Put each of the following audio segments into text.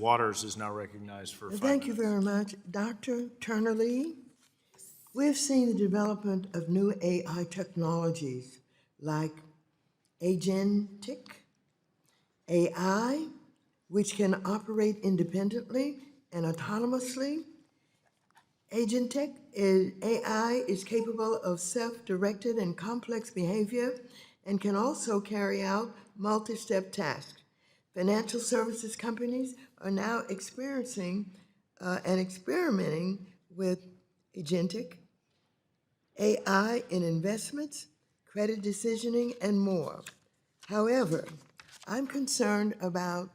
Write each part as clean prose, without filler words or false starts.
Waters is now recognized for 5 Thank you minutes. very much. Dr. Turner-Lee, we've seen the development of new AI technologies like agentic AI, which can operate independently and autonomously. AI is capable of self-directed and complex behavior and can also carry out multi-step tasks. Financial services companies are now experiencing and experimenting with agentic AI in investments, credit decisioning, and more. However, I'm concerned about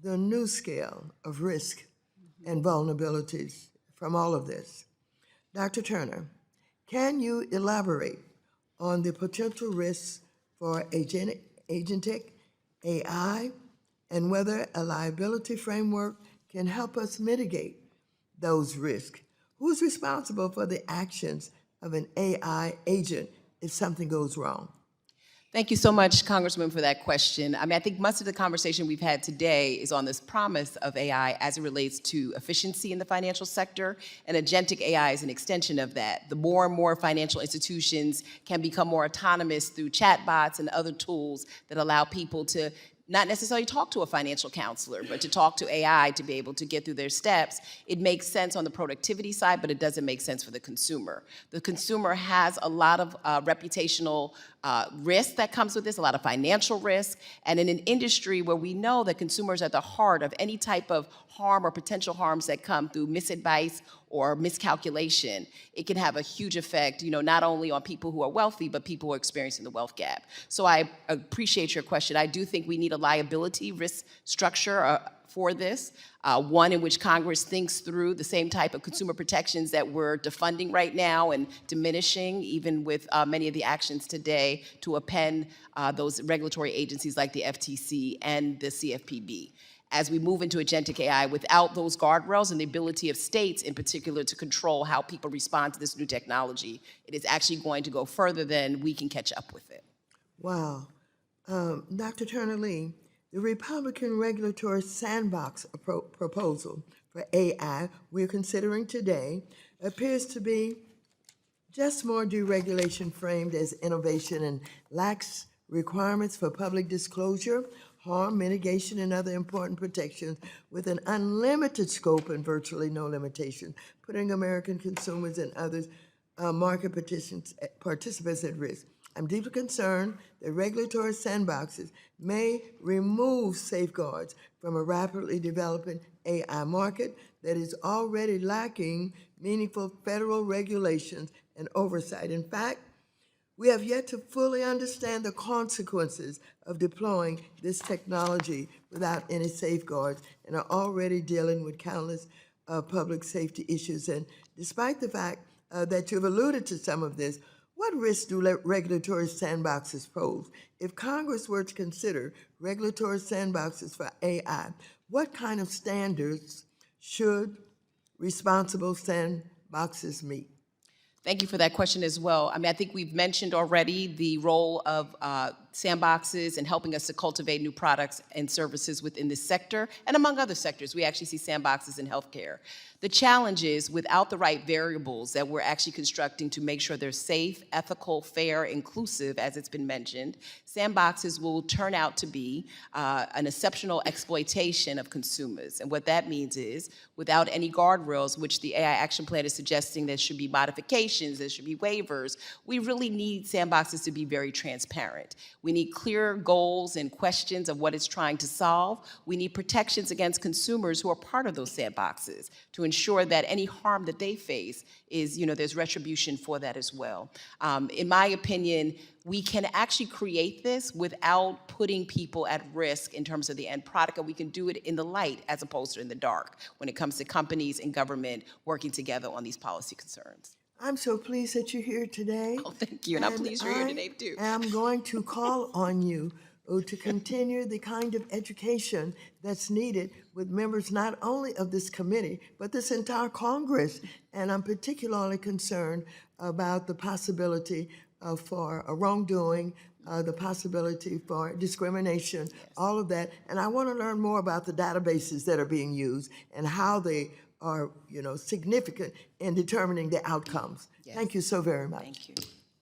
the new scale of risk and vulnerabilities from all of this. Dr. Turner, can you elaborate on the potential risks for agentic AI and whether a liability framework can help us mitigate those risks? Who's responsible for the actions of an AI agent if something goes wrong? Thank you so much, Congressman, for that question. I mean, I think much of the conversation we've had today is on this promise of AI as it relates to efficiency in the financial sector, and agentic AI is an extension of that. The more and more financial institutions can become more autonomous through chatbots and other tools that allow people to not necessarily talk to a financial counselor, but to talk to AI to be able to get through their steps. It makes sense on the productivity side, but it doesn't make sense for the consumer. The consumer has a lot of reputational risk that comes with this, a lot of financial risk, and in an industry where we know that consumers are at the heart of any type of harm or potential harms that come through misadvice or miscalculation, it can have a huge effect, not only on people who are wealthy, but people who are experiencing the wealth gap. So I appreciate your question. I do think we need a liability risk structure for this, one in which Congress thinks through the same type of consumer protections that we're defunding right now and diminishing, even with many of the actions today to append those regulatory agencies like the FTC and the CFPB. As we move into agentic AI, without those guardrails and the ability of states in particular to control how people respond to this new technology, it is actually going to go further than we can catch up with it. Wow. Dr. Turner-Lee, the Republican regulatory sandbox proposal for AI we're considering today appears to be just more deregulation framed as innovation and lacks requirements for public disclosure, harm mitigation, and other important protections with an unlimited scope and virtually no limitations, putting American consumers and others market participants at risk. I'm deeply concerned that regulatory sandboxes may remove safeguards from a rapidly developing AI market that is already lacking meaningful federal regulations and oversight. In fact, we have yet to fully understand the consequences of deploying this technology without any safeguards and are already dealing with countless public safety issues. And despite the fact that you've alluded to some of this, what risks do regulatory sandboxes pose? If Congress were to consider regulatory sandboxes for AI, what kind of standards should responsible sandboxes meet? Thank you for that question as well. I mean, I think we've mentioned already the role of Sandboxes and helping us to cultivate new products and services within this sector, and among other sectors. We actually see Sandboxes in healthcare. The challenge is, without the right variables that we're actually constructing to make sure they're safe, ethical, fair, inclusive, as it's been mentioned, Sandboxes will turn out to be an exceptional exploitation of consumers. And what that means is, without any guardrails, which the AI Action Plan is suggesting there should be modifications, there should be waivers, we really need Sandboxes to be very transparent. We need clear goals and questions of what it's trying to solve. We need protections against consumers who are part of those sandboxes to ensure that any harm that they face is, there's retribution for that as well. In my opinion, we can actually create this without putting people at risk in terms of the end product, and we can do it in the light as opposed to in the dark when it comes to companies and government working together on these policy concerns. I'm so pleased that you're here today. Oh, thank you, and I'm pleased you're here today, too. I'm going to call on you to continue the kind of education that's needed with members not only of this committee, but this entire Congress. And I'm particularly concerned about the possibility for a wrongdoing the possibility for discrimination, all of that. And I want to learn more about the databases that are being used and how they are, significant in determining the outcomes. Yes. Thank you so very much. Thank you.